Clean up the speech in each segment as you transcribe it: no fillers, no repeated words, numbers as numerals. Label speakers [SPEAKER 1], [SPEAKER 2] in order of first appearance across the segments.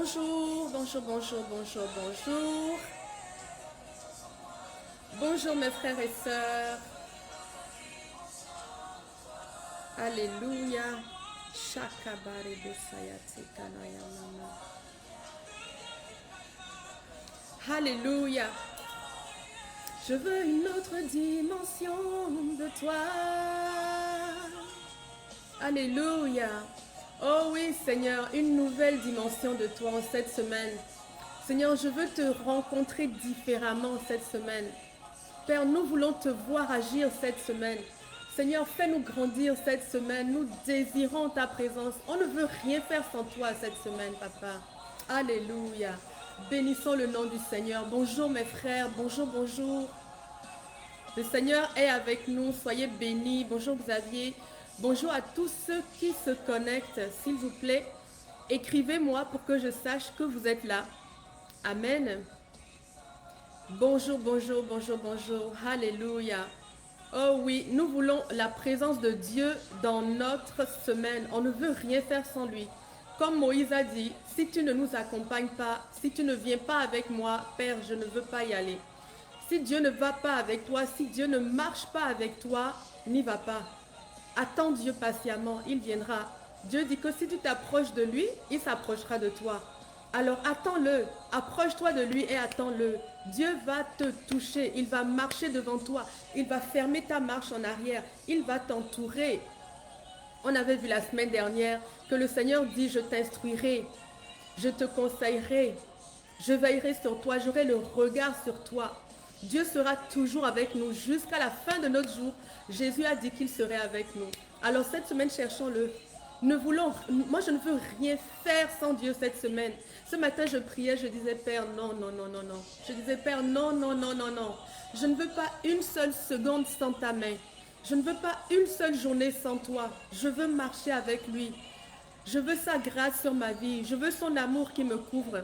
[SPEAKER 1] Bonjour, bonjour, bonjour, bonjour, bonjour. Bonjour mes frères et sœurs. Alléluia. Shakabare Besayati Kanaya Mama. Alléluia. Je veux une autre dimension de toi. Alléluia. Oh oui, Seigneur, une nouvelle dimension de toi en cette semaine. Seigneur, je veux te rencontrer différemment cette semaine. Père, nous voulons te voir agir cette semaine. Seigneur, fais-nous grandir cette semaine. Nous désirons ta présence. On ne veut rien faire sans toi cette semaine, Papa. Alléluia. Bénissons le nom du Seigneur. Bonjour mes frères. Bonjour, bonjour. Le Seigneur est avec nous. Soyez bénis. Bonjour Xavier. Bonjour à tous ceux qui se connectent. S'il vous plaît, écrivez-moi pour que je sache que vous êtes là. Amen. Bonjour, bonjour, bonjour, bonjour. Alléluia. Oh oui, nous voulons la présence de Dieu dans notre semaine. On ne veut rien faire sans lui. Comme Moïse a dit, si tu ne nous accompagnes pas, si tu ne viens pas avec moi, Père, je ne veux pas y aller. Si Dieu ne va pas avec toi, si Dieu ne marche pas avec toi, n'y va pas. Attends Dieu patiemment, il viendra. Dieu dit que si tu t'approches de lui, il s'approchera de toi. Alors attends-le, approche-toi de lui et attends-le. Dieu va te toucher, il va marcher devant toi, il va fermer ta marche en arrière, il va t'entourer. On avait vu la semaine dernière que le Seigneur dit, je t'instruirai, je te conseillerai, je veillerai sur toi, j'aurai le regard sur toi. Dieu sera toujours avec nous jusqu'à la fin de notre jour. Jésus a dit qu'il serait avec nous. Alors cette semaine, cherchons-le. Moi je ne veux rien faire sans Dieu cette semaine. Ce matin je priais, je disais Père, non, non, non, non, non. Je disais Père, non, non, non, non, non. Je ne veux pas une seule seconde sans ta main. Je ne veux pas une seule journée sans toi. Je veux marcher avec lui. Je veux sa grâce sur ma vie. Je veux son amour qui me couvre.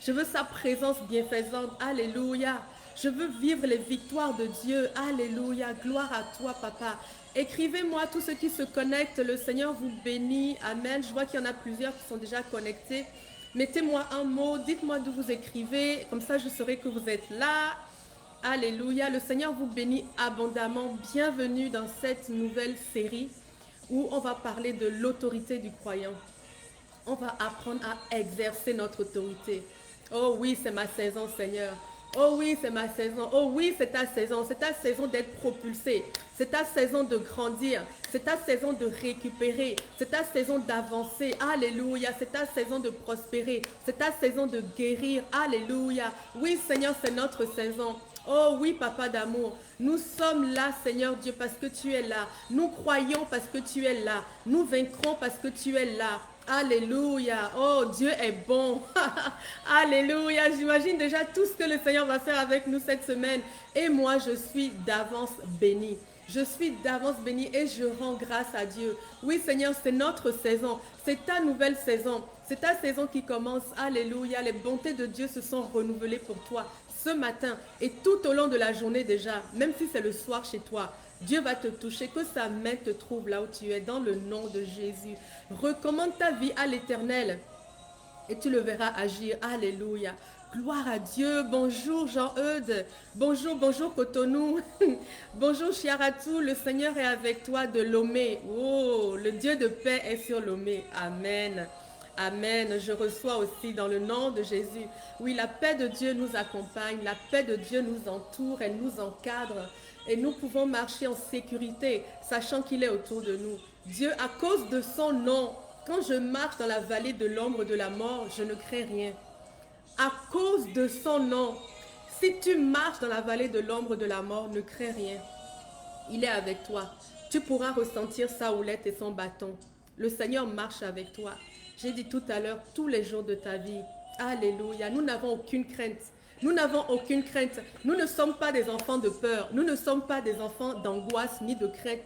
[SPEAKER 1] Je veux sa présence bienfaisante. Alléluia. Je veux vivre les victoires de Dieu. Alléluia. Gloire à toi, Papa. Écrivez-moi tous ceux qui se connectent. Le Seigneur vous bénit. Amen. Je vois qu'il y en a plusieurs qui sont déjà connectés. Mettez-moi un mot. Dites-moi d'où vous écrivez. Comme ça, je saurai que vous êtes là. Alléluia. Le Seigneur vous bénit abondamment. Bienvenue dans cette nouvelle série où on va parler de l'autorité du croyant. On va apprendre à exercer notre autorité. Oh oui, c'est ma saison, Seigneur. Oh oui, c'est ma saison. Oh oui, c'est ta saison. C'est ta saison d'être propulsé. C'est ta saison de grandir. C'est ta saison de récupérer. C'est ta saison d'avancer. Alléluia. C'est ta saison de prospérer. C'est ta saison de guérir. Alléluia. Oui, Seigneur, c'est notre saison. Oh oui, Papa d'amour, nous sommes là, Seigneur Dieu, parce que tu es là. Nous croyons parce que tu es là. Nous vaincrons parce que tu es là. Alléluia. Oh, Dieu est bon. Alléluia. J'imagine déjà tout ce que le Seigneur va faire avec nous cette semaine. Et moi, je suis d'avance bénie. Je suis d'avance bénie et je rends grâce à Dieu. Oui, Seigneur, c'est notre saison. C'est ta nouvelle saison. C'est ta saison qui commence. Alléluia. Les bontés de Dieu se sont renouvelées pour toi ce matin et tout au long de la journée déjà, même si c'est le soir chez toi. Dieu va te toucher, que sa main te trouve là où tu es, dans le nom de Jésus. Recommande ta vie à l'Éternel et tu le verras agir. Alléluia. Gloire à Dieu. Bonjour Jean-Eudes. Bonjour, bonjour Cotonou. Bonjour Chiaratou. Le Seigneur est avec toi de Lomé. Oh, le Dieu de paix est sur Lomé. Amen. Amen. Je reçois aussi dans le nom de Jésus. Oui, la paix de Dieu nous accompagne. La paix de Dieu nous entoure. Elle nous encadre. Et nous pouvons marcher en sécurité, sachant qu'il est autour de nous. Dieu, à cause de son nom, quand je marche dans la vallée de l'ombre de la mort, je ne crains rien. À cause de son nom, si tu marches dans la vallée de l'ombre de la mort, ne crains rien. Il est avec toi. Tu pourras ressentir sa houlette et son bâton. Le Seigneur marche avec toi. J'ai dit tout à l'heure, tous les jours de ta vie. Alléluia. Nous n'avons aucune crainte. Nous n'avons aucune crainte. Nous ne sommes pas des enfants de peur. Nous ne sommes pas des enfants d'angoisse, ni de crainte,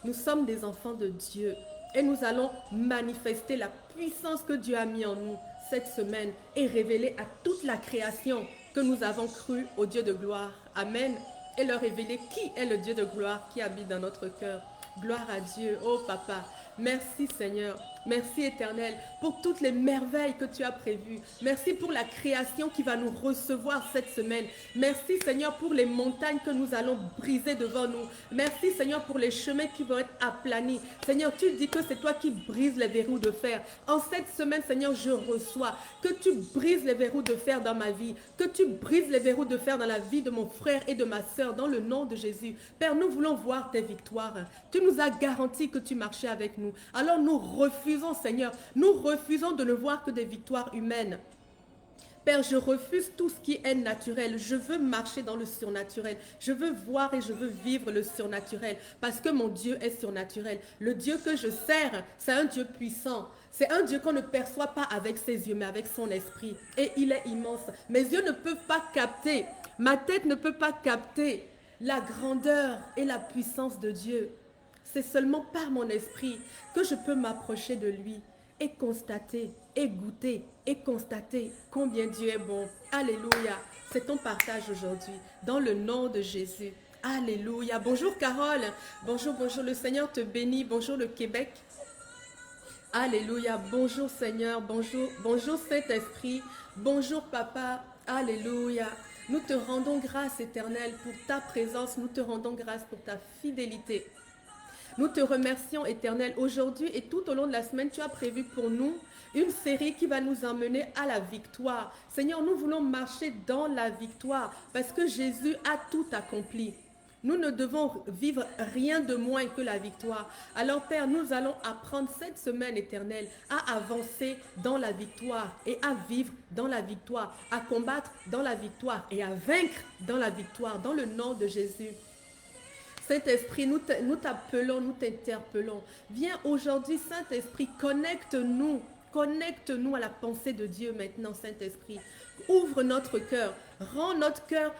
[SPEAKER 1] Nous sommes des enfants de Dieu. Et nous allons manifester la puissance que Dieu a mis en nous cette semaine et révéler à toute la création que nous avons cru au Dieu de gloire. Amen. Et leur révéler qui est le Dieu de gloire qui habite dans notre cœur. Gloire à Dieu. Oh Papa, merci Seigneur. Merci Éternel pour toutes les merveilles que tu as prévues. Merci pour la création qui va nous recevoir cette semaine. Merci Seigneur pour les montagnes que nous allons briser devant nous. Merci Seigneur pour les chemins qui vont être aplanis. Seigneur, tu dis que c'est toi qui brises les verrous de fer. En cette semaine, Seigneur, je reçois que tu brises les verrous de fer dans ma vie, que tu brises les verrous de fer dans la vie de mon frère et de ma soeur, dans le nom de Jésus. Père, nous voulons voir tes victoires. Tu nous as garanti que tu marchais avec nous. Alors nous refusons, Seigneur, nous refusons de ne voir que des victoires humaines. Père, je refuse tout ce qui est naturel. Je veux marcher dans le surnaturel. Je veux voir et je veux vivre le surnaturel parce que mon Dieu est surnaturel. Le Dieu que je sers, c'est un Dieu puissant. C'est un Dieu qu'on ne perçoit pas avec ses yeux, mais avec son esprit. Et il est immense. Mes yeux ne peuvent pas capter, ma tête ne peut pas capter la grandeur et la puissance de Dieu. C'est seulement par mon esprit que je peux m'approcher de lui et constater, et goûter, et constater combien Dieu est bon. Alléluia. C'est ton partage aujourd'hui, dans le nom de Jésus. Alléluia. Bonjour Carole. Bonjour, bonjour. Le Seigneur te bénit. Bonjour le Québec. Alléluia. Bonjour Seigneur. Bonjour, bonjour Saint-Esprit. Bonjour Papa. Alléluia. Nous te rendons grâce éternelle pour ta présence. Nous te rendons grâce pour ta fidélité. Nous te remercions, Éternel. Aujourd'hui et tout au long de la semaine, tu as prévu pour nous une série qui va nous emmener à la victoire. Seigneur, nous voulons marcher dans la victoire parce que Jésus a tout accompli. Nous ne devons vivre rien de moins que la victoire. Alors, Père, nous allons apprendre cette semaine, Éternel, à avancer dans la victoire et à vivre dans la victoire, à combattre dans la victoire et à vaincre dans la victoire, dans le nom de Jésus. Saint-Esprit, nous t'appelons, nous t'interpellons. Viens aujourd'hui, Saint-Esprit, connecte-nous à la pensée de Dieu maintenant, Saint-Esprit. Ouvre notre cœur, rends notre cœur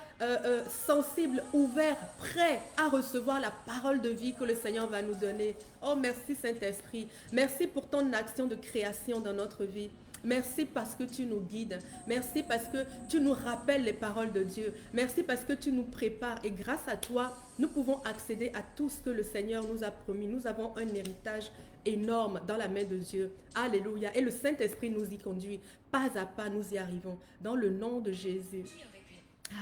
[SPEAKER 1] sensible, ouvert, prêt à recevoir la parole de vie que le Seigneur va nous donner. Oh, merci Saint-Esprit. Merci pour ton action de création dans notre vie. Merci parce que tu nous guides. Merci parce que tu nous rappelles les paroles de Dieu. Merci parce que tu nous prépares. Et grâce à toi, nous pouvons accéder à tout ce que le Seigneur nous a promis. Nous avons un héritage énorme dans la main de Dieu. Alléluia. Et le Saint-Esprit nous y conduit. Pas à pas, nous y arrivons. Dans le nom de Jésus.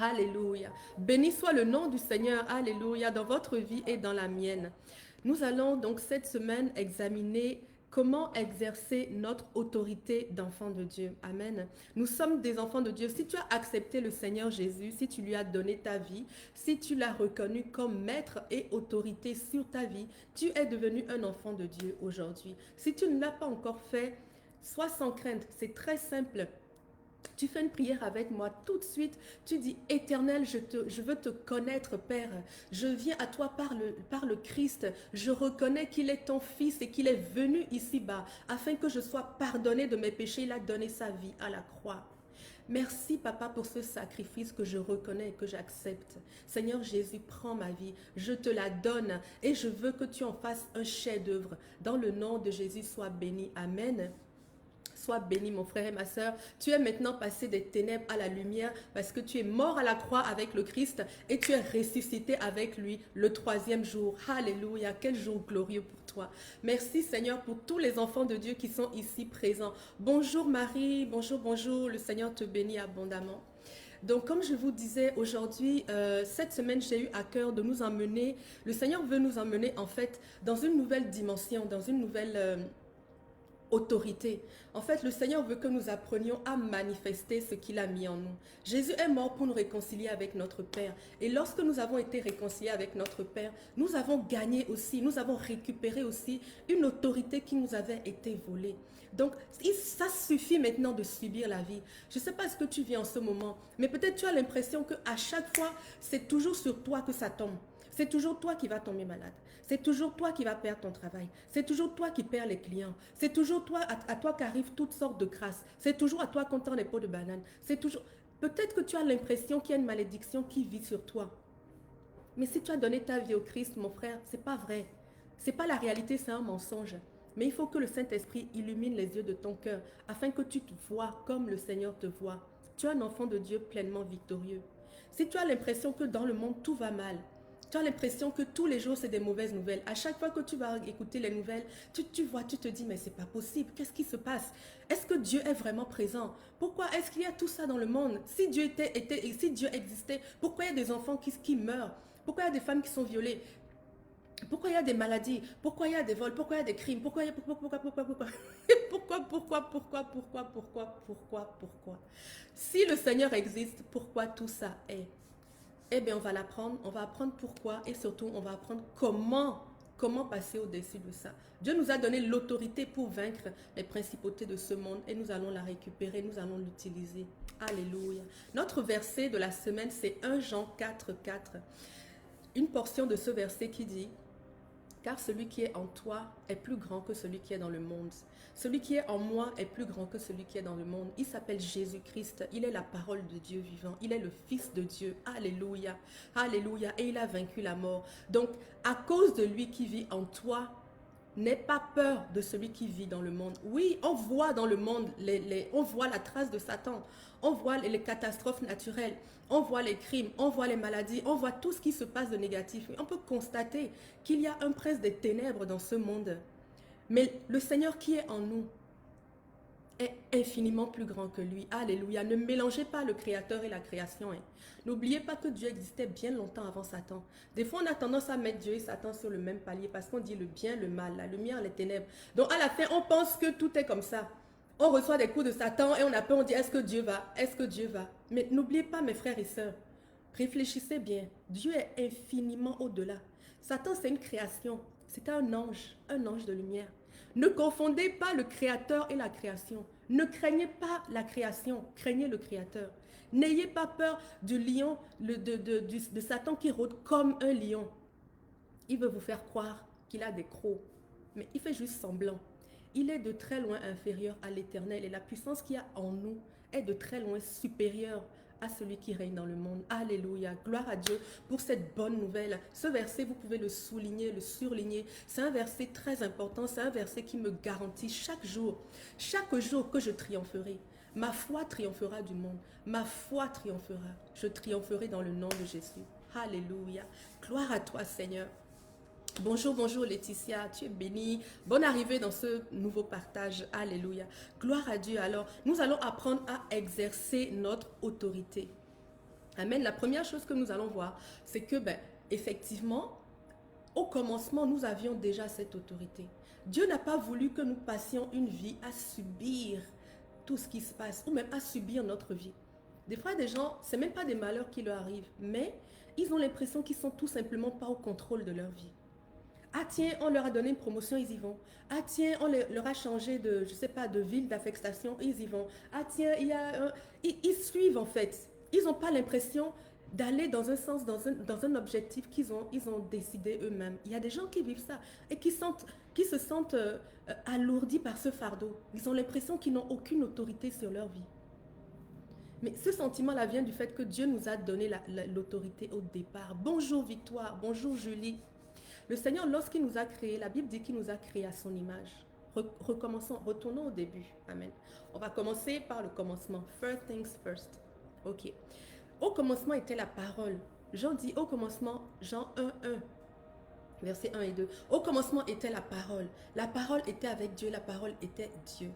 [SPEAKER 1] Alléluia. Béni soit le nom du Seigneur. Alléluia. Dans votre vie et dans la mienne. Nous allons donc cette semaine examiner comment exercer notre autorité d'enfant de Dieu. Amen. Nous sommes des enfants de Dieu. Si tu as accepté le Seigneur Jésus, si tu lui as donné ta vie, si tu l'as reconnu comme maître et autorité sur ta vie, tu es devenu un enfant de Dieu aujourd'hui. Si tu ne l'as pas encore fait, sois sans crainte. C'est très simple. Tu fais une prière avec moi tout de suite. Tu dis, Éternel, je veux te connaître, Père. Je viens à toi par le Christ. Je reconnais qu'il est ton Fils et qu'il est venu ici-bas afin que je sois pardonné de mes péchés. Il a donné sa vie à la croix. Merci, Papa, pour ce sacrifice que je reconnais et que j'accepte. Seigneur Jésus, prends ma vie. Je te la donne et je veux que tu en fasses un chef-d'œuvre. Dans le nom de Jésus, sois béni. Amen. Sois béni mon frère et ma soeur. Tu es maintenant passé des ténèbres à la lumière parce que tu es mort à la croix avec le Christ et tu es ressuscité avec lui le 3e jour. Alléluia, quel jour glorieux pour toi. Merci Seigneur pour tous les enfants de Dieu qui sont ici présents. Bonjour Marie, bonjour, bonjour. Le Seigneur te bénit abondamment. Donc, comme je vous disais aujourd'hui, cette semaine, j'ai eu à cœur de nous emmener, le Seigneur veut nous emmener en fait dans une nouvelle dimension, dans une nouvelle autorité. En fait, le Seigneur veut que nous apprenions à manifester ce qu'il a mis en nous. Jésus est mort pour nous réconcilier avec notre Père. Et lorsque nous avons été réconciliés avec notre Père, nous avons gagné aussi, nous avons récupéré aussi une autorité qui nous avait été volée. Donc, ça suffit maintenant de subir la vie. Je ne sais pas ce que tu vis en ce moment, mais peut-être tu as l'impression qu'à chaque fois, c'est toujours sur toi que ça tombe. C'est toujours toi qui vas tomber malade. C'est toujours toi qui vas perdre ton travail. C'est toujours toi qui perds les clients. C'est toujours toi, à toi qu'arrivent toutes sortes de grâces. C'est toujours à toi qu'on tend les pots de banane. C'est toujours... Peut-être que tu as l'impression qu'il y a une malédiction qui vit sur toi. Mais si tu as donné ta vie au Christ, mon frère, c'est pas vrai. C'est pas la réalité, c'est un mensonge. Mais il faut que le Saint-Esprit illumine les yeux de ton cœur afin que tu te vois comme le Seigneur te voit. Tu es un enfant de Dieu pleinement victorieux. Si tu as l'impression que dans le monde tout va mal, Tu as l'impression que tous les jours, c'est des mauvaises nouvelles. À chaque fois que tu vas écouter les nouvelles, tu vois, tu te dis, mais c'est pas possible. Qu'est-ce qui se passe? Est-ce que Dieu est vraiment présent? Pourquoi est-ce qu'il y a tout ça dans le monde? Si Dieu si Dieu existait, pourquoi il y a des enfants qui meurent? Pourquoi il y a des femmes qui sont violées? Pourquoi il y a des maladies? Pourquoi il y a des vols? Pourquoi il y a des crimes? Pourquoi il y a... Pourquoi? Si le Seigneur existe, pourquoi tout ça est? Eh bien, on va l'apprendre. On va apprendre pourquoi et surtout, on va apprendre comment passer au-dessus de ça. Dieu nous a donné l'autorité pour vaincre les principautés de ce monde et nous allons la récupérer, nous allons l'utiliser. Alléluia. Notre verset de la semaine, c'est 1 Jean 4, 4. Une portion de ce verset qui dit: car celui qui est en toi est plus grand que celui qui est dans le monde. Celui qui est en moi est plus grand que celui qui est dans le monde. Il s'appelle Jésus-Christ. Il est la parole de Dieu vivant. Il est le Fils de Dieu. Alléluia. Alléluia. Et il a vaincu la mort. Donc, à cause de lui qui vit en toi, n'aie pas peur de celui qui vit dans le monde. Oui, on voit dans le monde, on voit la trace de Satan. On voit les catastrophes naturelles. On voit les crimes, on voit les maladies, on voit tout ce qui se passe de négatif. On peut constater qu'il y a un prince des ténèbres dans ce monde. Mais le Seigneur qui est en nous est infiniment plus grand que lui. Alléluia. Ne mélangez pas le Créateur et la création. N'oubliez pas que Dieu existait bien longtemps avant Satan. Des fois, on a tendance à mettre Dieu et Satan sur le même palier parce qu'on dit le bien, le mal, la lumière, les ténèbres. Donc, à la fin, on pense que tout est comme ça. On reçoit des coups de Satan et on a peur, on dit, est-ce que Dieu va? Est-ce que Dieu va? Mais n'oubliez pas, mes frères et sœurs, réfléchissez bien. Dieu est infiniment au-delà. Satan, c'est une création. C'est un ange de lumière. Ne confondez pas le Créateur et la création. Ne craignez pas la création, craignez le Créateur. N'ayez pas peur du lion, de Satan qui rôde comme un lion. Il veut vous faire croire qu'il a des crocs, mais il fait juste semblant. Il est de très loin inférieur à l'Éternel et la puissance qu'il y a en nous est de très loin supérieure à celui qui règne dans le monde. Alléluia. Gloire à Dieu pour cette bonne nouvelle. Ce verset, vous pouvez le souligner, le surligner. C'est un verset très important. C'est un verset qui me garantit chaque jour que je triompherai. Ma foi triomphera du monde. Ma foi triomphera. Je triompherai dans le nom de Jésus. Alléluia. Gloire à toi, Seigneur. Bonjour, bonjour Laetitia, tu es bénie. Bonne arrivée dans ce nouveau partage. Alléluia. Gloire à Dieu. Alors, nous allons apprendre à exercer notre autorité. Amen. La première chose que nous allons voir, c'est que, effectivement, au commencement, nous avions déjà cette autorité. Dieu n'a pas voulu que nous passions une vie à subir tout ce qui se passe, ou même à subir notre vie. Des fois, des gens, ce n'est même pas des malheurs qui leur arrivent, mais ils ont l'impression qu'ils ne sont tout simplement pas au contrôle de leur vie. Ah tiens, on leur a donné une promotion, ils y vont. Ah tiens, on leur a changé de, je sais pas, de ville, d'affectation, ils y vont. Ah tiens, ils suivent en fait. Ils n'ont pas l'impression d'aller dans un sens, dans un objectif ils ont décidé eux-mêmes. Il y a des gens qui vivent ça et qui se sentent alourdis par ce fardeau. Ils ont l'impression qu'ils n'ont aucune autorité sur leur vie. Mais ce sentiment-là vient du fait que Dieu nous a donné l'autorité au départ. Bonjour Victoire, bonjour Julie. Le Seigneur, lorsqu'il nous a créés, la Bible dit qu'il nous a créés à son image. Recommençons, retournons au début. Amen. On va commencer par le commencement. First things first. Ok. Au commencement était la parole. Jean dit au commencement, Jean 1, 1. Versets 1 et 2. Au commencement était la parole. La parole était avec Dieu, la parole était Dieu.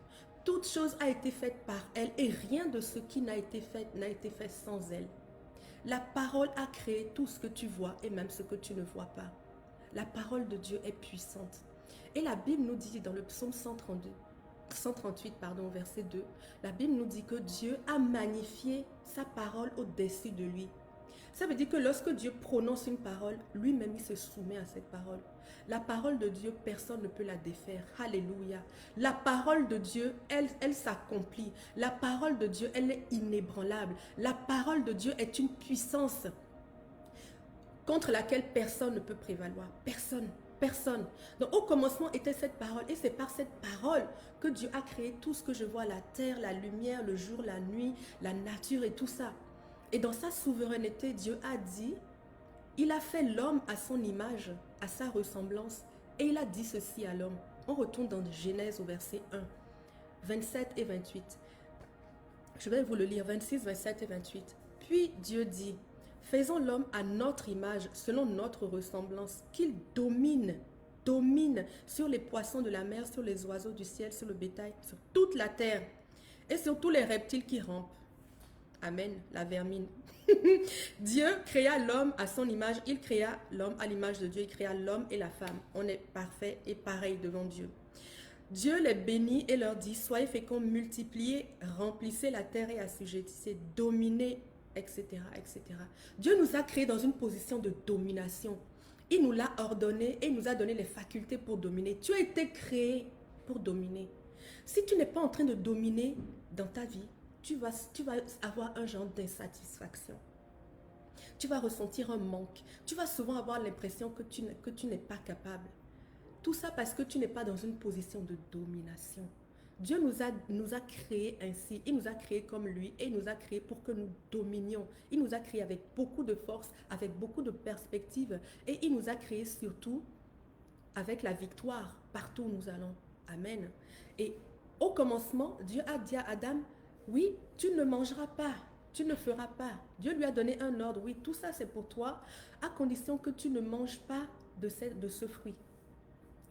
[SPEAKER 1] Toute chose a été faite par elle et rien de ce qui n'a été fait sans elle. La parole a créé tout ce que tu vois et même ce que tu ne vois pas. La parole de Dieu est puissante. Et la Bible nous dit dans le psaume 138, verset 2, la Bible nous dit que Dieu a magnifié sa parole au-dessus de lui. Ça veut dire que lorsque Dieu prononce une parole, lui-même il se soumet à cette parole. La parole de Dieu, personne ne peut la défaire. Alléluia. La parole de Dieu, elle s'accomplit. La parole de Dieu, elle est inébranlable. La parole de Dieu est une puissance contre laquelle personne ne peut prévaloir. Personne. Donc au commencement était cette parole et c'est par cette parole que Dieu a créé tout ce que je vois, la terre, la lumière, le jour, la nuit, la nature et tout ça. Et dans sa souveraineté, Dieu a dit, il a fait l'homme à son image, à sa ressemblance et il a dit ceci à l'homme. On retourne dans Genèse au verset 1, 27 et 28. Je vais vous le lire, 26, 27 et 28. Puis Dieu dit, Faisons l'homme à notre image, selon notre ressemblance, qu'il domine sur les poissons de la mer, sur les oiseaux du ciel, sur le bétail, sur toute la terre et sur tous les reptiles qui rampent. Amen, la vermine. Dieu créa l'homme à son image, il créa l'homme à l'image de Dieu, il créa l'homme et la femme. On est parfait et pareil devant Dieu. Dieu les bénit et leur dit, soyez féconds, multipliez, remplissez la terre et assujettissez, dominez, etc., etc. Dieu nous a créés dans une position de domination. Il nous l'a ordonné et il nous a donné les facultés pour dominer. Tu as été créé pour dominer. Si tu n'es pas en train de dominer dans ta vie, tu vas avoir un genre d'insatisfaction. Tu vas ressentir un manque. Tu vas souvent avoir l'impression que tu n'es pas capable. Tout ça parce que tu n'es pas dans une position de domination. Dieu nous a créés ainsi. Il nous a créés comme lui et il nous a créés pour que nous dominions. Il nous a créés avec beaucoup de force, avec beaucoup de perspectives et il nous a créés surtout avec la victoire partout où nous allons. Amen. Et au commencement, Dieu a dit à Adam, oui, tu ne mangeras pas, tu ne feras pas. Dieu lui a donné un ordre, oui, tout ça c'est pour toi, à condition que tu ne manges pas de ce fruit.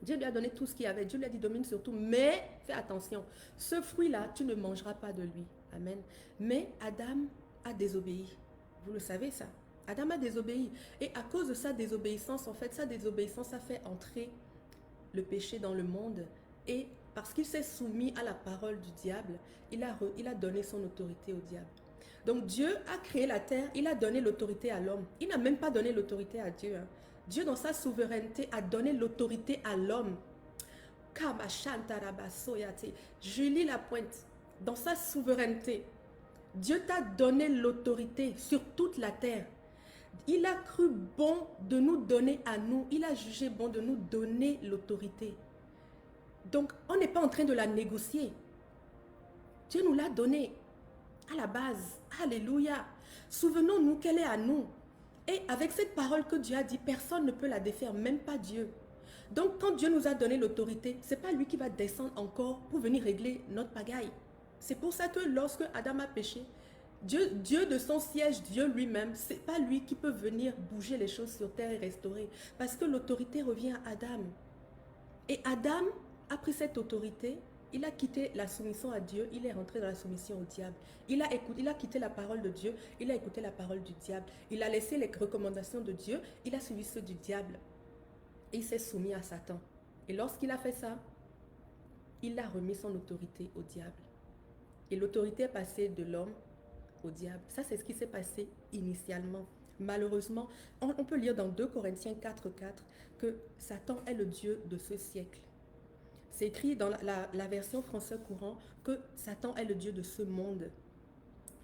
[SPEAKER 1] Dieu lui a donné tout ce qu'il y avait. Dieu lui a dit, domine sur tout, mais fais attention. Ce fruit-là, tu ne mangeras pas de lui. Amen. Mais Adam a désobéi. Vous le savez ça. Adam a désobéi. Et à cause de sa désobéissance, en fait, sa désobéissance a fait entrer le péché dans le monde. Et parce qu'il s'est soumis à la parole du diable, il a donné son autorité au diable. Donc Dieu a créé la terre, il a donné l'autorité à l'homme. Il n'a même pas donné l'autorité à Dieu. Dieu, dans sa souveraineté, a donné l'autorité à l'homme. Julie Lapointe, dans sa souveraineté, Dieu t'a donné l'autorité sur toute la terre. Il a cru bon de nous donner à nous. Il a jugé bon de nous donner l'autorité. Donc, on n'est pas en train de la négocier. Dieu nous l'a donnée à la base. Alléluia. Souvenons-nous qu'elle est à nous. Et avec cette parole que Dieu a dit, personne ne peut la défaire, même pas Dieu. Donc, quand Dieu nous a donné l'autorité, ce n'est pas lui qui va descendre encore pour venir régler notre pagaille. C'est pour ça que lorsque Adam a péché, Dieu de son siège, Dieu lui-même, ce n'est pas lui qui peut venir bouger les choses sur terre et restaurer. Parce que l'autorité revient à Adam. Et Adam a pris cette autorité, il a quitté la soumission à Dieu, il est rentré dans la soumission au diable. Il a quitté la parole de Dieu, il a écouté la parole du diable. Il a laissé les recommandations de Dieu, il a suivi ceux du diable. Et il s'est soumis à Satan. Et lorsqu'il a fait ça, il a remis son autorité au diable. Et l'autorité est passée de l'homme au diable. Ça, c'est ce qui s'est passé initialement. Malheureusement, on peut lire dans 2 Corinthiens 4:4 que Satan est le Dieu de ce siècle. C'est écrit dans la version français courant que Satan est le Dieu de ce monde.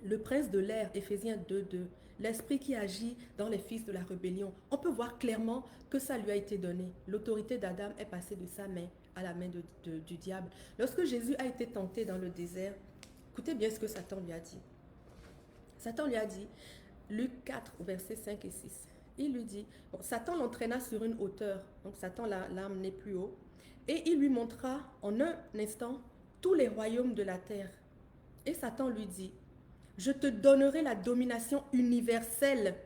[SPEAKER 1] Le prince de l'air, Éphésiens 2:2, l'esprit qui agit dans les fils de la rébellion. On peut voir clairement que ça lui a été donné. L'autorité d'Adam est passée de sa main à la main du diable. Lorsque Jésus a été tenté dans le désert, écoutez bien ce que Satan lui a dit. Satan lui a dit, Luc 4, versets 5 et 6. Il lui dit, bon, Satan l'entraîna sur une hauteur, donc Satan l'a amené plus haut, et il lui montra en un instant tous les royaumes de la terre. Et Satan lui dit, je te donnerai la domination universelle,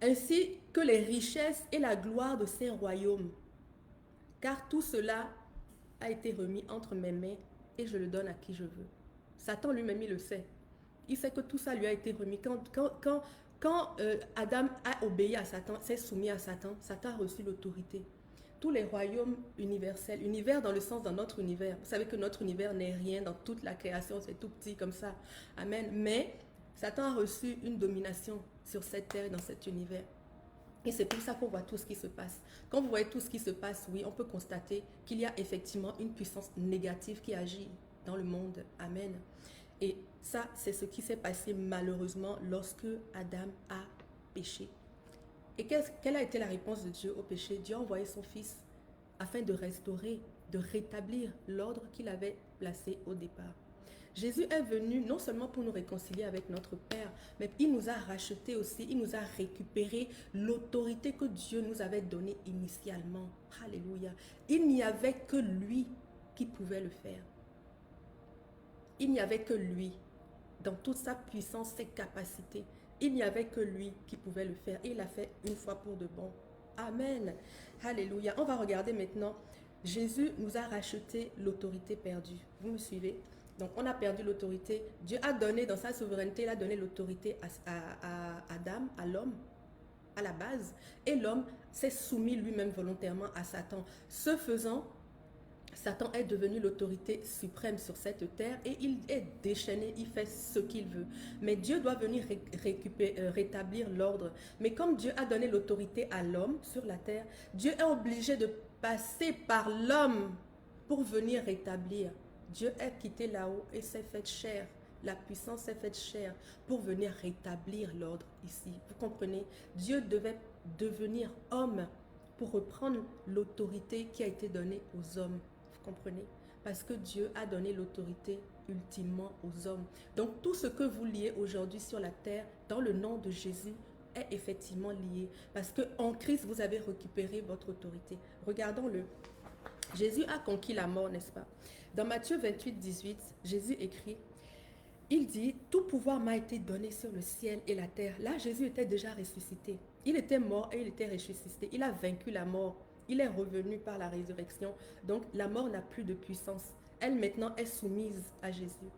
[SPEAKER 1] ainsi que les richesses et la gloire de ces royaumes, car tout cela a été remis entre mes mains et je le donne à qui je veux. Satan lui-même, il le sait. Il sait que tout ça lui a été remis. Quand Adam a obéi à Satan, s'est soumis à Satan, Satan a reçu l'autorité. Tous les royaumes universels, univers dans le sens dans notre univers. Vous savez que notre univers n'est rien dans toute la création, c'est tout petit comme ça. Amen. Mais Satan a reçu une domination sur cette terre et dans cet univers. Et c'est pour ça qu'on voit tout ce qui se passe. Quand vous voyez tout ce qui se passe, oui, on peut constater qu'il y a effectivement une puissance négative qui agit dans le monde. Amen. Et ça, c'est ce qui s'est passé malheureusement lorsque Adam a péché. Et quelle a été la réponse de Dieu au péché? Dieu a envoyé son Fils afin de restaurer, de rétablir l'ordre qu'il avait placé au départ. Jésus est venu non seulement pour nous réconcilier avec notre Père, mais il nous a rachetés aussi, il nous a récupéré l'autorité que Dieu nous avait donnée initialement. Alléluia. Il n'y avait que lui qui pouvait le faire. Il n'y avait que lui, dans toute sa puissance, ses capacités. Il n'y avait que lui qui pouvait le faire. Et il l'a fait une fois pour de bon. Amen. Alléluia. On va regarder maintenant. Jésus nous a racheté l'autorité perdue. Vous me suivez? Donc, on a perdu l'autorité. Dieu a donné, dans sa souveraineté, il a donné l'autorité à Adam, à l'homme, à la base. Et l'homme s'est soumis lui-même volontairement à Satan. Ce faisant, Satan est devenu l'autorité suprême sur cette terre et il est déchaîné, il fait ce qu'il veut. Mais Dieu doit venir rétablir l'ordre. Mais comme Dieu a donné l'autorité à l'homme sur la terre, Dieu est obligé de passer par l'homme pour venir rétablir. Dieu est quitté là-haut et s'est fait chair. La puissance s'est faite chair pour venir rétablir l'ordre ici. Vous comprenez? Dieu devait devenir homme pour reprendre l'autorité qui a été donnée aux hommes. Vous comprenez? Parce que Dieu a donné l'autorité ultimement aux hommes. Donc tout ce que vous liez aujourd'hui sur la terre, dans le nom de Jésus, est effectivement lié. Parce qu'en Christ, vous avez récupéré votre autorité. Regardons-le. Jésus a conquis la mort, n'est-ce pas? Dans Matthieu 28, 18, Jésus écrit, il dit, tout pouvoir m'a été donné sur le ciel et la terre. Là, Jésus était déjà ressuscité. Il était mort et il était ressuscité. Il a vaincu la mort. Il est revenu par la résurrection. Donc, la mort n'a plus de puissance. Elle, maintenant, est soumise à Jésus.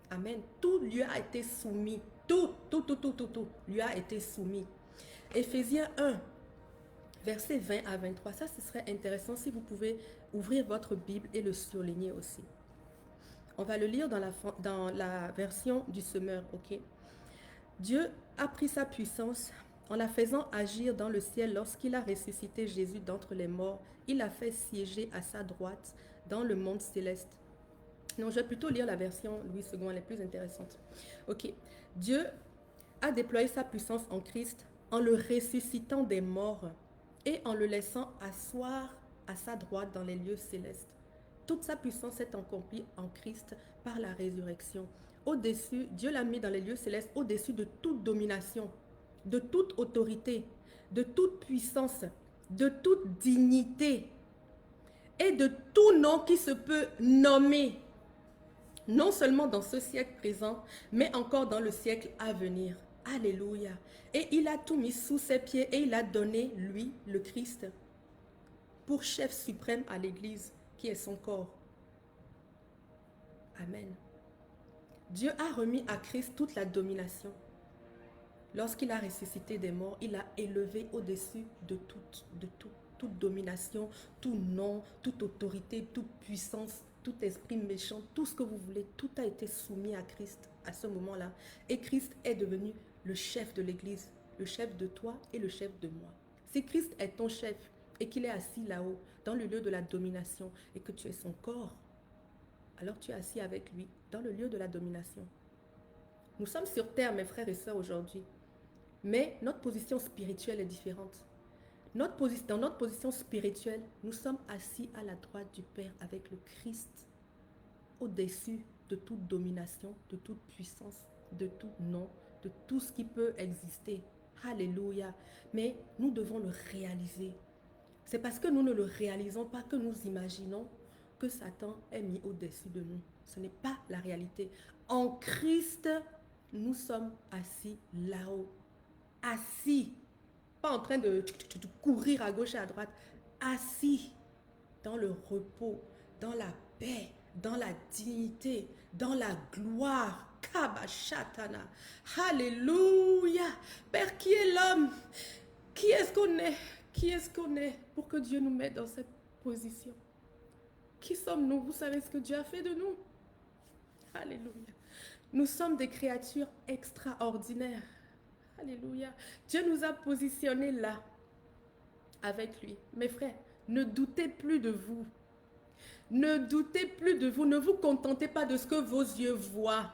[SPEAKER 1] Amen. Tout lui a été soumis. Tout lui a été soumis. Éphésiens 1, versets 20 à 23. Ça, ce serait intéressant si vous pouvez ouvrir votre Bible et le surligner aussi. On va le lire dans la version du semeur, ok? Dieu a pris sa puissance en la faisant agir dans le ciel lorsqu'il a ressuscité Jésus d'entre les morts. Il l'a fait siéger à sa droite dans le monde céleste. Non, je vais plutôt lire la version Louis II, elle est plus intéressante. Ok. Dieu a déployé sa puissance en Christ en le ressuscitant des morts et en le laissant asseoir à sa droite dans les lieux célestes. Toute sa puissance est accomplie en Christ par la résurrection. Au-dessus, Dieu l'a mis dans les lieux célestes, au-dessus de toute domination, de toute autorité, de toute puissance, de toute dignité et de tout nom qui se peut nommer, non seulement dans ce siècle présent, mais encore dans le siècle à venir. Alléluia. Et il a tout mis sous ses pieds et il a donné, lui, le Christ, pour chef suprême à l'Église, qui est son corps. Amen. Dieu a remis à Christ toute la domination. Lorsqu'il a ressuscité des morts, il a élevé au-dessus de toute domination, tout nom, toute autorité, toute puissance, tout esprit méchant, tout ce que vous voulez, tout a été soumis à Christ à ce moment-là. Et Christ est devenu le chef de l'Église, le chef de toi et le chef de moi. Si Christ est ton chef, et qu'il est assis là-haut, dans le lieu de la domination, et que tu es son corps, alors tu es assis avec lui, dans le lieu de la domination. Nous sommes sur terre, mes frères et sœurs, aujourd'hui, mais notre position spirituelle est différente. Dans notre position spirituelle, nous sommes assis à la droite du Père avec le Christ, au-dessus de toute domination, de toute puissance, de tout nom, de tout ce qui peut exister. Alléluia. Mais nous devons le réaliser. C'est parce que nous ne le réalisons pas que nous imaginons que Satan est mis au-dessus de nous. Ce n'est pas la réalité. En Christ, nous sommes assis là-haut. Assis. Pas en train de courir à gauche et à droite. Assis dans le repos, dans la paix, dans la dignité, dans la gloire. Kabashatana. Alléluia. Père, qui est l'homme? Qui est-ce qu'on est? Qui est-ce qu'on est pour que Dieu nous mette dans cette position? Qui sommes-nous? Vous savez ce que Dieu a fait de nous? Alléluia. Nous sommes des créatures extraordinaires. Alléluia. Dieu nous a positionnés là, avec lui. Mes frères, ne doutez plus de vous. Ne doutez plus de vous. Ne vous contentez pas de ce que vos yeux voient.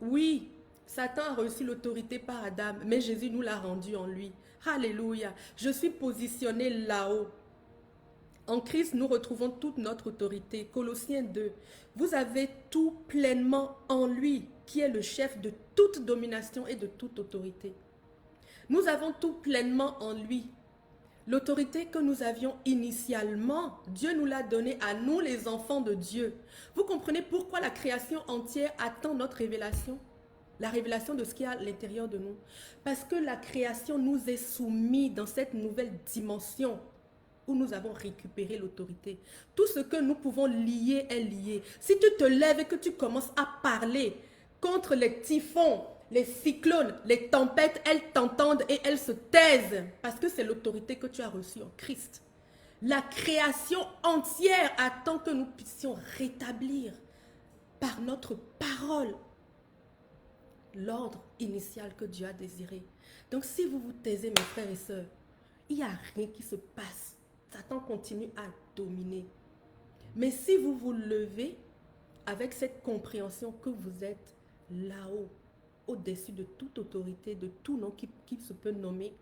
[SPEAKER 1] Oui, Satan a reçu l'autorité par Adam, mais Jésus nous l'a rendu en lui. Alléluia. Je suis positionné là-haut. En Christ, nous retrouvons toute notre autorité. Colossiens 2. Vous avez tout pleinement en lui, qui est le chef de toute domination et de toute autorité. Nous avons tout pleinement en lui. L'autorité que nous avions initialement, Dieu nous l'a donnée à nous, les enfants de Dieu. Vous comprenez pourquoi la création entière attend notre révélation? La révélation de ce qu'il y a à l'intérieur de nous. Parce que la création nous est soumise dans cette nouvelle dimension où nous avons récupéré l'autorité. Tout ce que nous pouvons lier est lié. Si tu te lèves et que tu commences à parler contre les typhons, les cyclones, les tempêtes, elles t'entendent et elles se taisent parce que c'est l'autorité que tu as reçue en Christ. La création entière attend que nous puissions rétablir par notre parole l'ordre initial que Dieu a désiré. Donc si vous vous taisez, mes frères et sœurs, il n'y a rien qui se passe. Satan continue à dominer. Mais si vous vous levez avec cette compréhension que vous êtes là-haut, au-dessus de toute autorité, de tout nom qui se peut nommer,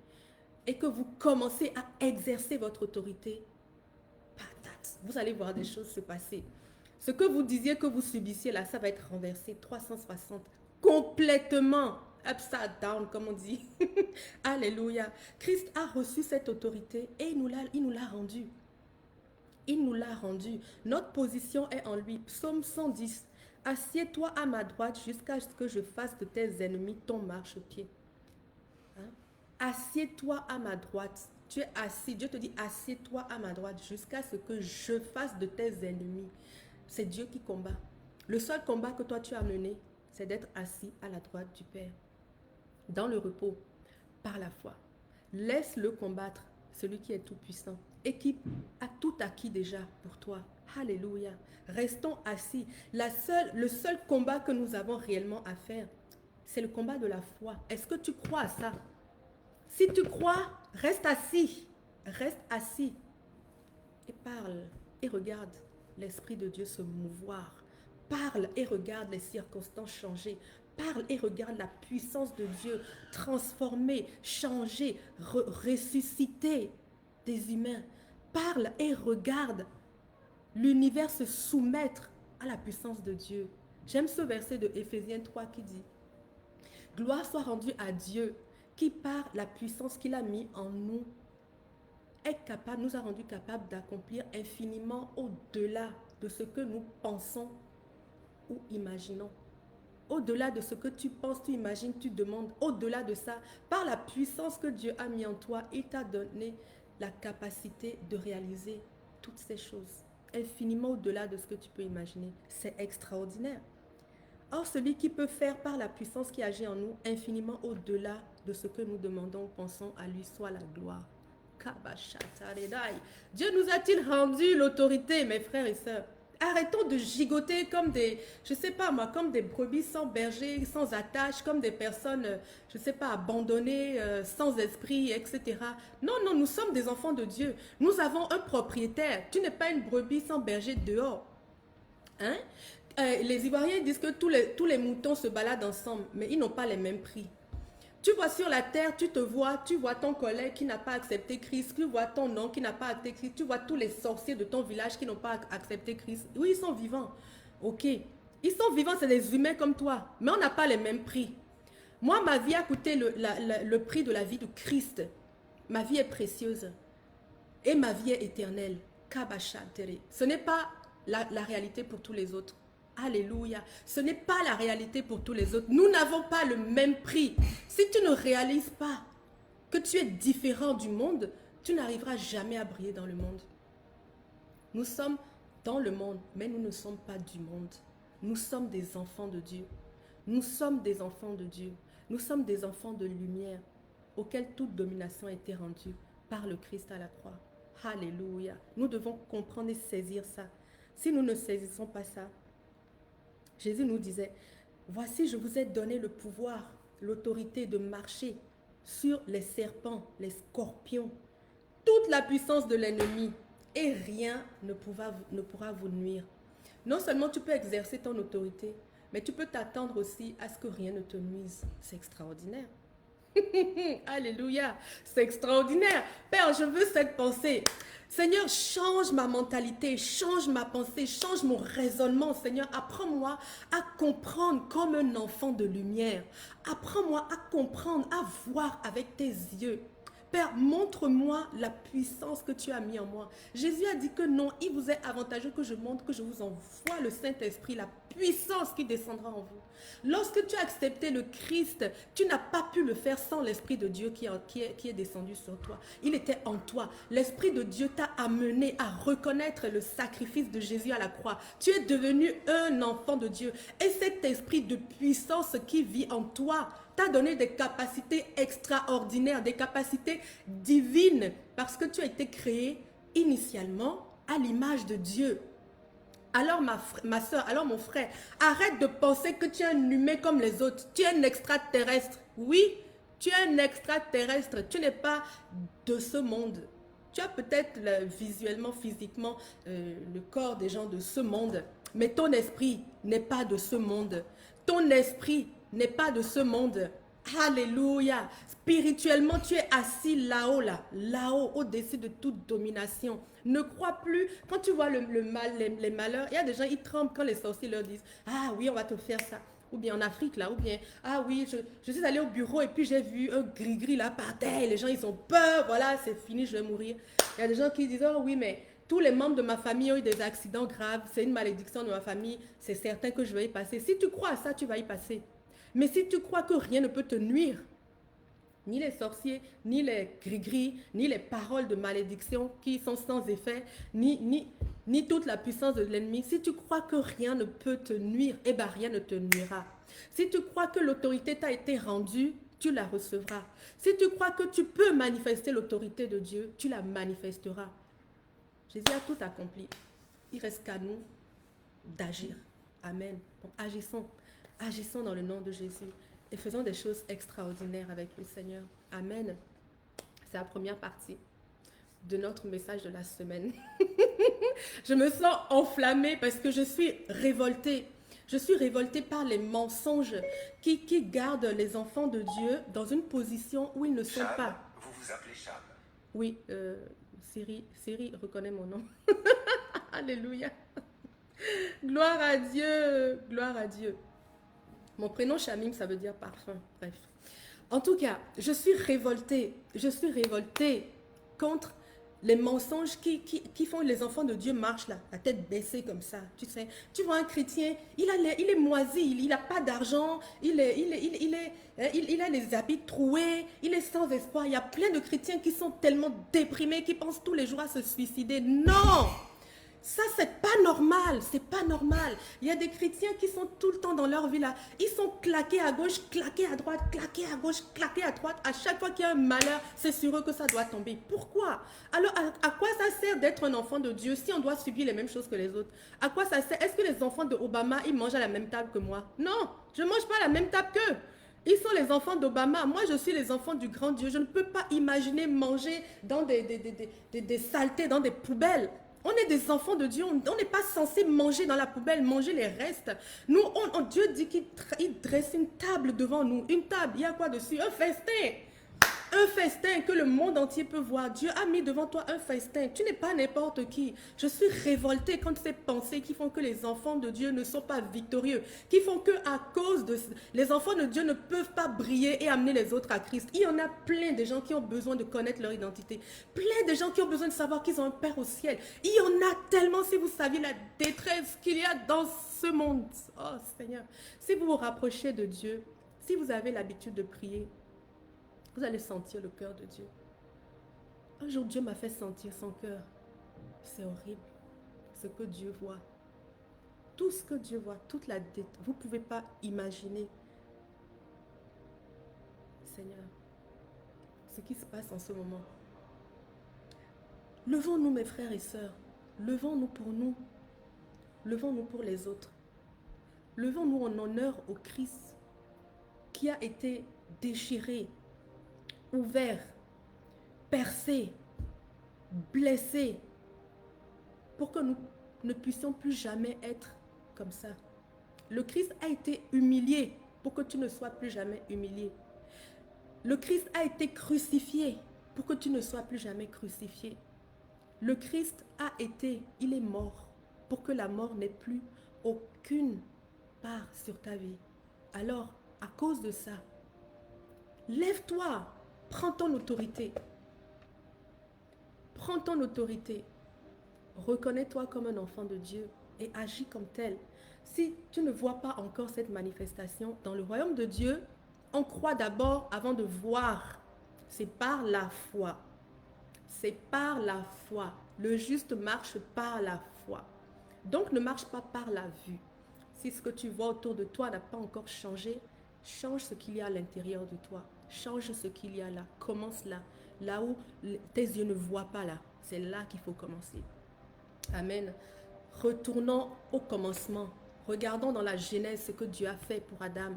[SPEAKER 1] et que vous commencez à exercer votre autorité, patate, vous allez voir des choses se passer. Ce que vous disiez que vous subissiez là, ça va être renversé 360, complètement upside down, comme on dit. Alléluia. Christ a reçu cette autorité et il nous l'a rendue. Il nous l'a rendue. Notre position est en lui. Psaume 110. Assieds-toi à ma droite jusqu'à ce que je fasse de tes ennemis ton marchepied. Hein? Assieds-toi à ma droite. Tu es assis. Dieu te dit, assieds-toi à ma droite jusqu'à ce que je fasse de tes ennemis. C'est Dieu qui combat. Le seul combat que toi tu as mené, c'est d'être assis à la droite du Père. Dans le repos, par la foi. Laisse-le combattre, celui qui est tout puissant et qui a tout acquis déjà pour toi. Alléluia. Restons assis. Le seul combat que nous avons réellement à faire, c'est le combat de la foi. Est-ce que tu crois à ça? Si tu crois, reste assis. Reste assis. Et parle. Et regarde l'Esprit de Dieu se mouvoir. Parle et regarde les circonstances changer. Parle et regarde la puissance de Dieu transformer, changer, ressusciter des humains. Parle et regarde l'univers se soumettre à la puissance de Dieu. J'aime ce verset de Éphésiens 3 qui dit « Gloire soit rendue à Dieu qui par la puissance qu'il a mis en nous nous a rendu capables d'accomplir infiniment au-delà de ce que nous pensons ou imaginons. » Au-delà de ce que tu penses, tu imagines, tu demandes, au-delà de ça, par la puissance que Dieu a mis en toi, il t'a donné la capacité de réaliser toutes ces choses. Infiniment au-delà de ce que tu peux imaginer. C'est extraordinaire. Or, celui qui peut faire par la puissance qui agit en nous, infiniment au-delà de ce que nous demandons ou pensons, à lui soit la gloire. Dieu nous a-t-il rendu l'autorité, mes frères et sœurs? Arrêtons de gigoter comme des, je sais pas moi, comme des brebis sans berger, sans attache, comme des personnes, je sais pas, abandonnées, sans esprit, etc. Non, non, nous sommes des enfants de Dieu. Nous avons un propriétaire. Tu n'es pas une brebis sans berger dehors. Hein? Les Ivoiriens disent que tous les moutons se baladent ensemble, mais ils n'ont pas les mêmes prix. Tu vois sur la terre, tu vois ton collègue qui n'a pas accepté Christ, tu vois ton oncle qui n'a pas accepté Christ, tu vois tous les sorciers de ton village qui n'ont pas accepté Christ. Oui, ils sont vivants. Ok. Ils sont vivants, c'est des humains comme toi, mais on n'a pas les mêmes prix. Moi, ma vie a coûté le prix de la vie de Christ. Ma vie est précieuse. Et ma vie est éternelle. Ce n'est pas la réalité pour tous les autres. Alléluia. Ce n'est pas la réalité pour tous les autres. Nous n'avons pas le même prix. Si tu ne réalises pas que tu es différent du monde, tu n'arriveras jamais à briller dans le monde. Nous sommes dans le monde, mais nous ne sommes pas du monde. Nous sommes des enfants de Dieu. Nous sommes des enfants de Dieu. Nous sommes des enfants de lumière auxquels toute domination a été rendue par le Christ à la croix. Alléluia. Nous devons comprendre et saisir ça. Si nous ne saisissons pas ça, Jésus nous disait, voici je vous ai donné le pouvoir, l'autorité de marcher sur les serpents, les scorpions, toute la puissance de l'ennemi et rien ne pourra vous nuire. Non seulement tu peux exercer ton autorité, mais tu peux t'attendre aussi à ce que rien ne te nuise. C'est extraordinaire. Alléluia, c'est extraordinaire. Père, je veux cette pensée. Seigneur, change ma mentalité, change ma pensée, change mon raisonnement. Seigneur, apprends-moi à comprendre comme un enfant de lumière. Apprends-moi à comprendre, à voir avec tes yeux. Père, montre-moi la puissance que tu as mis en moi. Jésus a dit que non, il vous est avantageux que je montre, que je vous envoie le Saint-Esprit, la puissance qui descendra en vous. Lorsque tu as accepté le Christ, tu n'as pas pu le faire sans l'Esprit de Dieu qui est descendu sur toi. Il était en toi. L'Esprit de Dieu t'a amené à reconnaître le sacrifice de Jésus à la croix. Tu es devenu un enfant de Dieu. Et cet esprit de puissance qui vit en toi t'a donné des capacités extraordinaires, des capacités divines, parce que tu as été créé initialement à l'image de Dieu. Alors ma soeur, alors mon frère, arrête de penser que tu es un humain comme les autres. Tu es un extraterrestre. Oui, tu es un extraterrestre. Tu n'es pas de ce monde. Tu as peut-être visuellement, physiquement, le corps des gens de ce monde. Mais ton esprit n'est pas de ce monde. Ton esprit n'est pas de ce monde. Alléluia. Spirituellement, tu es assis là-haut, là-haut, au-dessus de toute domination. Ne crois plus, quand tu vois le mal, les malheurs, il y a des gens, ils tremblent quand les sorciers leur disent, ah oui, on va te faire ça. Ou bien en Afrique, là, ou bien, ah oui, je suis allée au bureau et puis j'ai vu un gris-gris là par terre. Et les gens, ils ont peur, voilà, c'est fini, je vais mourir. Il y a des gens qui disent, oh oui, mais tous les membres de ma famille ont eu des accidents graves, c'est une malédiction de ma famille, c'est certain que je vais y passer. Si tu crois à ça, tu vas y passer. Mais si tu crois que rien ne peut te nuire, ni les sorciers, ni les gris-gris, ni les paroles de malédiction qui sont sans effet, ni toute la puissance de l'ennemi, si tu crois que rien ne peut te nuire, eh bien rien ne te nuira. Si tu crois que l'autorité t'a été rendue, tu la recevras. Si tu crois que tu peux manifester l'autorité de Dieu, tu la manifesteras. Jésus a tout accompli. Il reste qu'à nous d'agir. Amen. Donc agissons. Agissons dans le nom de Jésus et faisons des choses extraordinaires avec le Seigneur. Amen. C'est la première partie de notre message de la semaine. Je me sens enflammée parce que je suis révoltée. Je suis révoltée par les mensonges qui gardent les enfants de Dieu dans une position où ils ne sont
[SPEAKER 2] Cham,
[SPEAKER 1] pas.
[SPEAKER 2] vous vous appelez Cham.
[SPEAKER 1] Oui, Siri reconnaît mon nom. Alléluia. Gloire à Dieu. Gloire à Dieu. Mon prénom Chamim, ça veut dire parfum. Bref. En tout cas, je suis révoltée. Je suis révoltée contre les mensonges qui font que les enfants de Dieu marchent là, la tête baissée comme ça. Tu sais, tu vois un chrétien, il est moisi, il n'a pas d'argent, il a les habits troués, il est sans espoir. Il y a plein de chrétiens qui sont tellement déprimés, qui pensent tous les jours à se suicider. Non! Ça, c'est pas normal, c'est pas normal. Il y a des chrétiens qui sont tout le temps dans leur vie là. Ils sont claqués à gauche, claqués à droite, claqués à gauche, claqués à droite. À chaque fois qu'il y a un malheur, c'est sur eux que ça doit tomber. Pourquoi? Alors, à quoi ça sert d'être un enfant de Dieu si on doit subir les mêmes choses que les autres? À quoi ça sert? Est-ce que les enfants de Obama, ils mangent à la même table que moi? Non, je ne mange pas à la même table qu'eux. Ils sont les enfants d'Obama. Moi, je suis les enfants du grand Dieu. Je ne peux pas imaginer manger dans des saletés, dans des poubelles. On est des enfants de Dieu, on n'est pas censé manger dans la poubelle, manger les restes. Nous, Dieu dit qu'il dresse une table devant nous. Une table, il y a quoi dessus? Un festin. Un festin que le monde entier peut voir. Dieu a mis devant toi un festin. Tu n'es pas n'importe qui. Je suis révoltée contre ces pensées qui font que les enfants de Dieu ne sont pas victorieux. Qui font que à cause de... Les enfants de Dieu ne peuvent pas briller et amener les autres à Christ. Il y en a plein de gens qui ont besoin de connaître leur identité. Plein de gens qui ont besoin de savoir qu'ils ont un Père au ciel. Il y en a tellement, si vous saviez la détresse qu'il y a dans ce monde. Oh Seigneur. Si vous vous rapprochez de Dieu, si vous avez l'habitude de prier, vous allez sentir le cœur de Dieu. Un jour, Dieu m'a fait sentir son cœur. C'est horrible. Ce que Dieu voit. Tout ce que Dieu voit, toute la dette, vous ne pouvez pas imaginer. Seigneur, ce qui se passe en ce moment. Levons-nous, mes frères et sœurs. Levons-nous pour nous. Levons-nous pour les autres. Levons-nous en honneur au Christ qui a été déchiré, ouvert, percé, blessé, pour que nous ne puissions plus jamais être comme ça. Le Christ a été humilié pour que tu ne sois plus jamais humilié. Le Christ a été crucifié pour que tu ne sois plus jamais crucifié. Le Christ il est mort pour que la mort n'ait plus aucune part sur ta vie. Alors, à cause de ça, lève-toi. Prends ton autorité. Prends ton autorité. Reconnais-toi comme un enfant de Dieu et agis comme tel. Si tu ne vois pas encore cette manifestation, dans le royaume de Dieu, on croit d'abord avant de voir. C'est par la foi. C'est par la foi. Le juste marche par la foi. Donc ne marche pas par la vue. Si ce que tu vois autour de toi n'a pas encore changé, change ce qu'il y a à l'intérieur de toi. Change ce qu'il y a là. Commence là. Là où tes yeux ne voient pas là. C'est là qu'il faut commencer. Amen. Retournons au commencement. Regardons dans la Genèse ce que Dieu a fait pour Adam.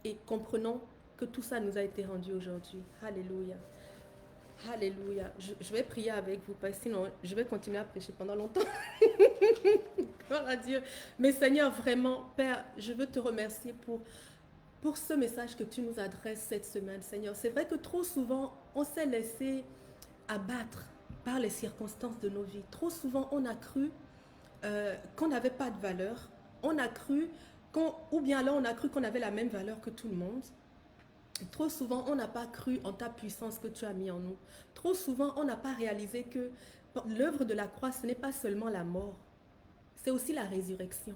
[SPEAKER 1] Et comprenons que tout ça nous a été rendu aujourd'hui. Alléluia. Alléluia. Je vais prier avec vous parce que sinon je vais continuer à prêcher pendant longtemps. Gloire à Dieu. Mais Seigneur, vraiment, Père, je veux te remercier pour ce message que tu nous adresses cette semaine, Seigneur. C'est vrai que trop souvent, on s'est laissé abattre par les circonstances de nos vies. Trop souvent, on a cru qu'on n'avait pas de valeur. On a cru ou bien alors on a cru qu'on avait la même valeur que tout le monde. Et trop souvent, on n'a pas cru en ta puissance que tu as mis en nous. Trop souvent, on n'a pas réalisé que l'œuvre de la croix, ce n'est pas seulement la mort, c'est aussi la résurrection.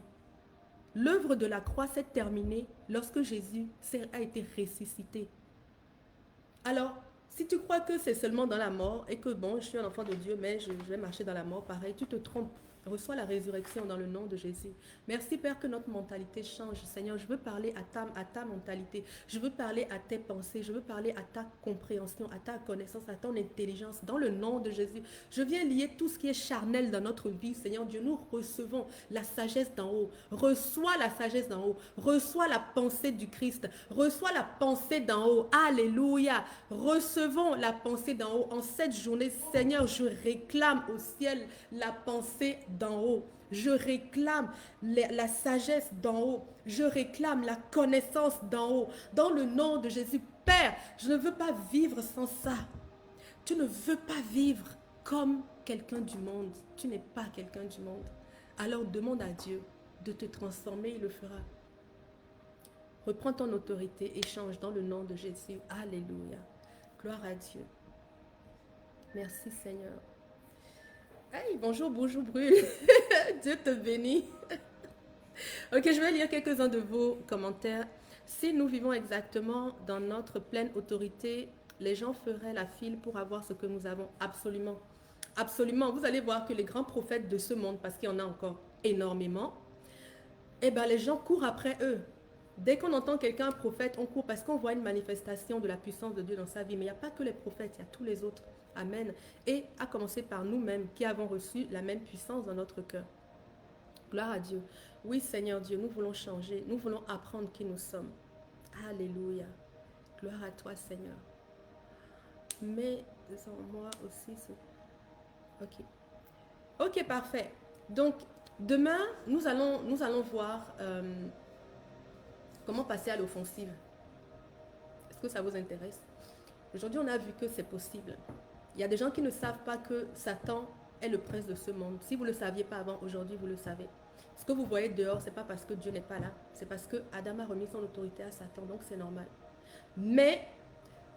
[SPEAKER 1] L'œuvre de la croix s'est terminée lorsque Jésus a été ressuscité. Alors, si tu crois que c'est seulement dans la mort et que bon, je suis un enfant de Dieu, mais je vais marcher dans la mort, pareil, tu te trompes. Reçois la résurrection dans le nom de Jésus. Merci Père que notre mentalité change. Seigneur, je veux parler à ta mentalité. Je veux parler à tes pensées. Je veux parler à ta compréhension, à ta connaissance, à ton intelligence. Dans le nom de Jésus, je viens lier tout ce qui est charnel dans notre vie. Seigneur Dieu, nous recevons la sagesse d'en haut. Reçois la sagesse d'en haut. Reçois la pensée du Christ. Reçois la pensée d'en haut. Alléluia. Recevons la pensée d'en haut. En cette journée, Seigneur, je réclame au ciel la pensée d'en haut. Je réclame la sagesse d'en haut. Je réclame la connaissance d'en haut. Dans le nom de Jésus, Père, je ne veux pas vivre sans ça. Tu ne veux pas vivre comme quelqu'un du monde. Tu n'es pas quelqu'un du monde. Alors demande à Dieu de te transformer, il le fera. Reprends ton autorité et change dans le nom de Jésus. Alléluia. Gloire à Dieu. Merci Seigneur. Hey, bonjour, bonjour Brûle. Dieu te bénit. Ok, je vais lire quelques-uns de vos commentaires. Si nous vivons exactement dans notre pleine autorité, les gens feraient la file pour avoir ce que nous avons. Absolument. Absolument. Vous allez voir que les grands prophètes de ce monde, parce qu'il y en a encore énormément, eh bien, les gens courent après eux. Dès qu'on entend quelqu'un, un prophète, on court parce qu'on voit une manifestation de la puissance de Dieu dans sa vie. Mais il n'y a pas que les prophètes, il y a tous les autres. Amen. Et à commencer par nous-mêmes qui avons reçu la même puissance dans notre cœur. Gloire à Dieu. Oui, Seigneur Dieu, nous voulons changer. Nous voulons apprendre qui nous sommes. Alléluia. Gloire à toi, Seigneur. Mais en moi aussi ce... Ok. Ok, parfait. Donc, demain, nous allons voir comment passer à l'offensive. Est-ce que ça vous intéresse? Aujourd'hui, on a vu que c'est possible. Il y a des gens qui ne savent pas que Satan est le prince de ce monde. Si vous ne le saviez pas avant, aujourd'hui, vous le savez. Ce que vous voyez dehors, ce n'est pas parce que Dieu n'est pas là. C'est parce que Adam a remis son autorité à Satan, donc c'est normal. Mais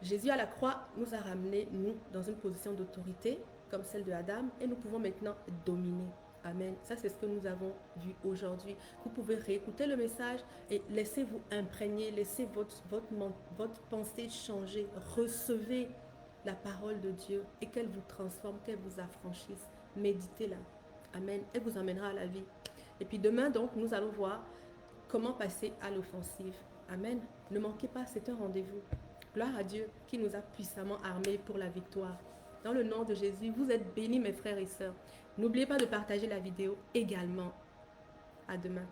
[SPEAKER 1] Jésus à la croix nous a ramenés, nous, dans une position d'autorité, comme celle de Adam, et nous pouvons maintenant dominer. Amen. Ça, c'est ce que nous avons vu aujourd'hui. Vous pouvez réécouter le message et laissez-vous imprégner, laissez votre pensée changer. Recevez la parole de Dieu et qu'elle vous transforme, qu'elle vous affranchisse. Méditez-la. Amen. Elle vous amènera à la vie. Et puis demain, donc, nous allons voir comment passer à l'offensive. Amen. Ne manquez pas, c'est un rendez-vous. Gloire à Dieu qui nous a puissamment armés pour la victoire. Dans le nom de Jésus, vous êtes bénis mes frères et sœurs. N'oubliez pas de partager la vidéo également. À demain.